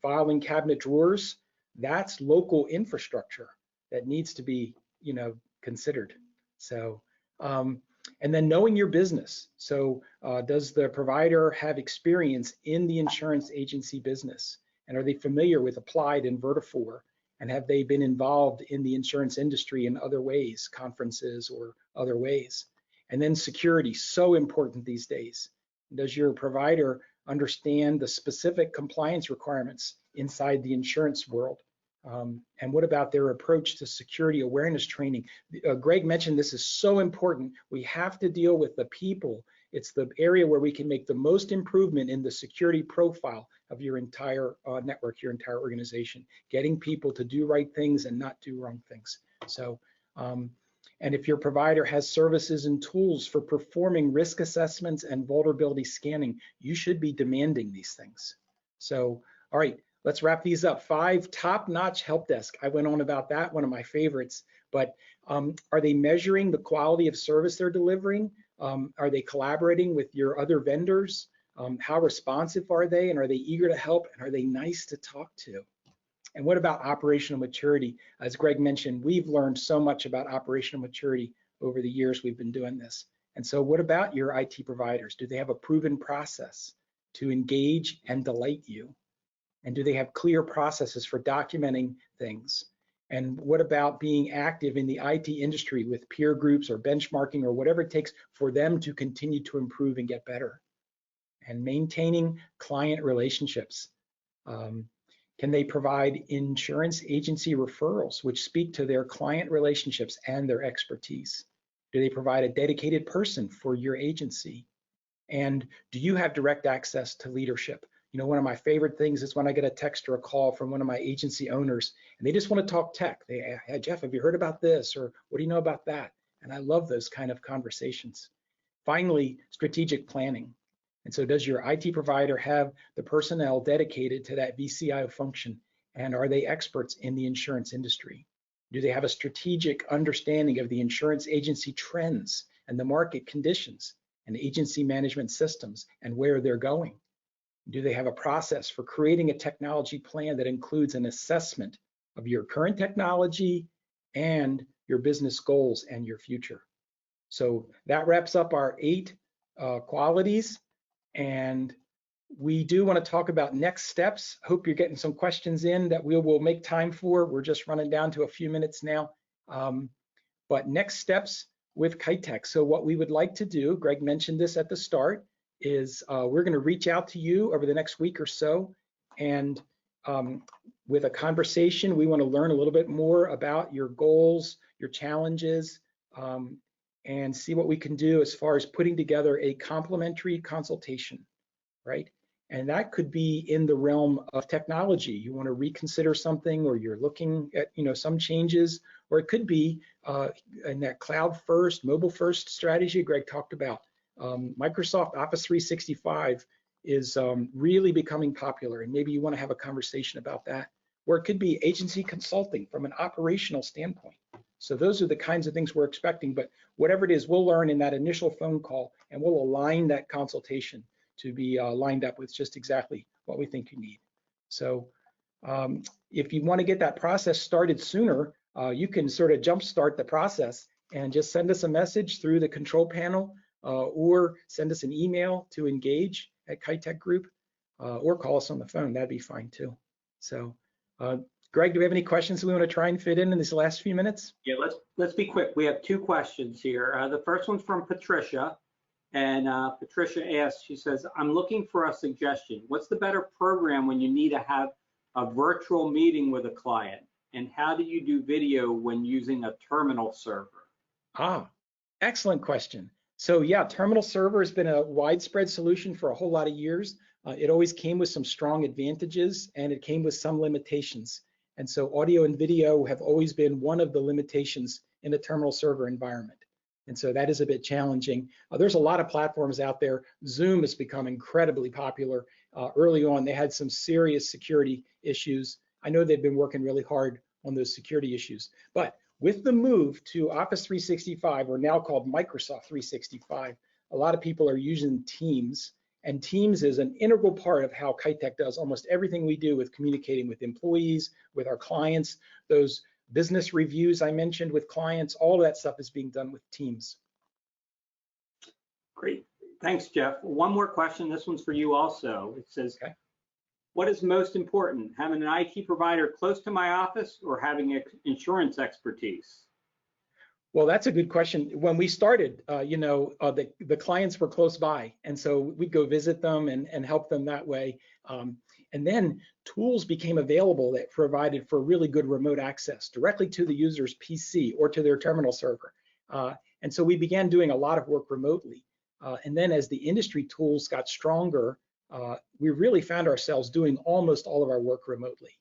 filing cabinet drawers, that's local infrastructure that needs to be, you know, considered. So, and then knowing your business. So does the provider have experience in the insurance agency business? And are they familiar with Applied and Vertafore? And have they been involved in the insurance industry in other ways, conferences or other ways? And then security, so important these days. Does your provider understand the specific compliance requirements inside the insurance world? And what about their approach to security awareness training? Greg mentioned this is so important. We have to deal with the people. It's the area where we can make the most improvement in the security profile of your entire network, your entire organization, getting people to do right things and not do wrong things. So, and if your provider has services and tools for performing risk assessments and vulnerability scanning, you should be demanding these things. So, all right, let's wrap these up. 5 top-notch help desk. I went on about that, one of my favorites. But are they measuring the quality of service they're delivering? Are they collaborating with your other vendors? How responsive are they? And are they eager to help? And are they nice to talk to? And what about operational maturity? As Greg mentioned, we've learned so much about operational maturity over the years we've been doing this. And so what about your IT providers? Do they have a proven process to engage and delight you? And do they have clear processes for documenting things? And what about being active in the IT industry with peer groups or benchmarking or whatever it takes for them to continue to improve and get better? And maintaining client relationships. Can they provide insurance agency referrals which speak to their client relationships and their expertise? Do they provide a dedicated person for your agency? And do you have direct access to leadership? You know, one of my favorite things is when I get a text or a call from one of my agency owners and they just want to talk tech. They, hey, Jeff, have you heard about this? Or what do you know about that? And I love those kind of conversations. Finally, strategic planning. And so does your IT provider have the personnel dedicated to that VCIO function? And are they experts in the insurance industry? Do they have a strategic understanding of the insurance agency trends and the market conditions and agency management systems and where they're going? Do they have a process for creating a technology plan that includes an assessment of your current technology and your business goals and your future? So that wraps up our 8 qualities. And we do want to talk about next steps. Hope you're getting some questions in that we will make time for. We're just running down to a few minutes now. But next steps with Kite Tech. So what we would like to do, Greg mentioned this at the start, is we're going to reach out to you over the next week or so. And with a conversation, we want to learn a little bit more about your goals, your challenges, and see what we can do as far as putting together a complimentary consultation, right? And that could be in the realm of technology. You want to reconsider something, or you're looking at, you know, some changes, or it could be in that cloud first, mobile first strategy Greg talked about. Microsoft Office 365 is really becoming popular, and maybe you want to have a conversation about that. Or it could be agency consulting from an operational standpoint. So those are the kinds of things we're expecting, but whatever it is, we'll learn in that initial phone call, and we'll align that consultation to be lined up with just exactly what we think you need. So if you want to get that process started sooner, you can sort of jumpstart the process and just send us a message through the control panel, or send us an email to engage@Kite Tech Group, or call us on the phone. That'd be fine too. So Greg, do we have any questions we want to try and fit in these last few minutes? Yeah, let's be quick. We have 2 questions here. The first one's from Patricia, and Patricia asks, she says, I'm looking for a suggestion. What's the better program when you need to have a virtual meeting with a client? And how do you do video when using a terminal server? Excellent question. So yeah, terminal server has been a widespread solution for a whole lot of years. It always came with some strong advantages, and it came with some limitations. And so audio and video have always been one of the limitations in a terminal server environment. And so that is a bit challenging. There's a lot of platforms out there. Zoom has become incredibly popular. Early on, they had some serious security issues. I know they've been working really hard on those security issues. But with the move to Office 365, or now called Microsoft 365, a lot of people are using Teams. And Teams is an integral part of how Kite Tech does almost everything we do with communicating with employees, with our clients. Those business reviews I mentioned with clients, all of that stuff is being done with Teams. Great. Thanks, Jeff. One more question. This one's for you also. It says, okay, what is most important, having an IT provider close to my office or having insurance expertise? Well, that's a good question. When we started, the clients were close by, and so we'd go visit them and help them that way. And then tools became available that provided for really good remote access directly to the user's PC or to their terminal server. And so we began doing a lot of work remotely. And then as the industry tools got stronger, we really found ourselves doing almost all of our work remotely,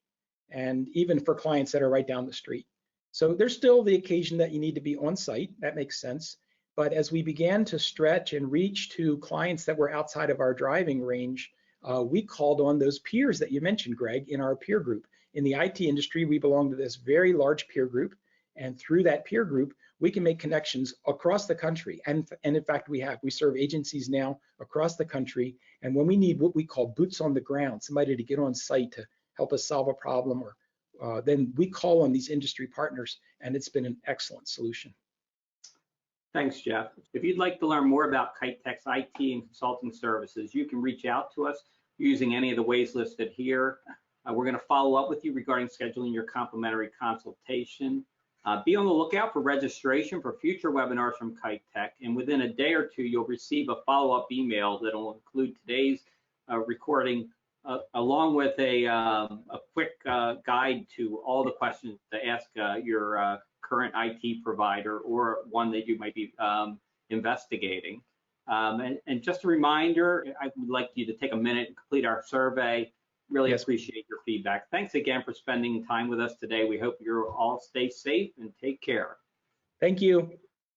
and even for clients that are right down the street. So there's still the occasion that you need to be on site. That makes sense. But as we began to stretch and reach to clients that were outside of our driving range, we called on those peers that you mentioned, Greg, in our peer group. In the IT industry, we belong to this very large peer group, and through that peer group, we can make connections across the country. And in fact, we serve agencies now across the country. And when we need what we call boots on the ground, somebody to get on site to help us solve a problem, or then we call on these industry partners, and it's been an excellent solution. Thanks, Jeff. If you'd like to learn more about Kite Tech's IT and consulting services, you can reach out to us using any of the ways listed here. We're going to follow up with you regarding scheduling your complimentary consultation. Be on the lookout for registration for future webinars from Kite Tech, and within a day or two, you'll receive a follow-up email that will include today's recording, along with a quick guide to all the questions to ask your current IT provider or one that you might be investigating. And just a reminder, I would like you to take a minute and complete our survey. Really appreciate your feedback. Thanks again for spending time with us today. We hope you all stay safe and take care. Thank you.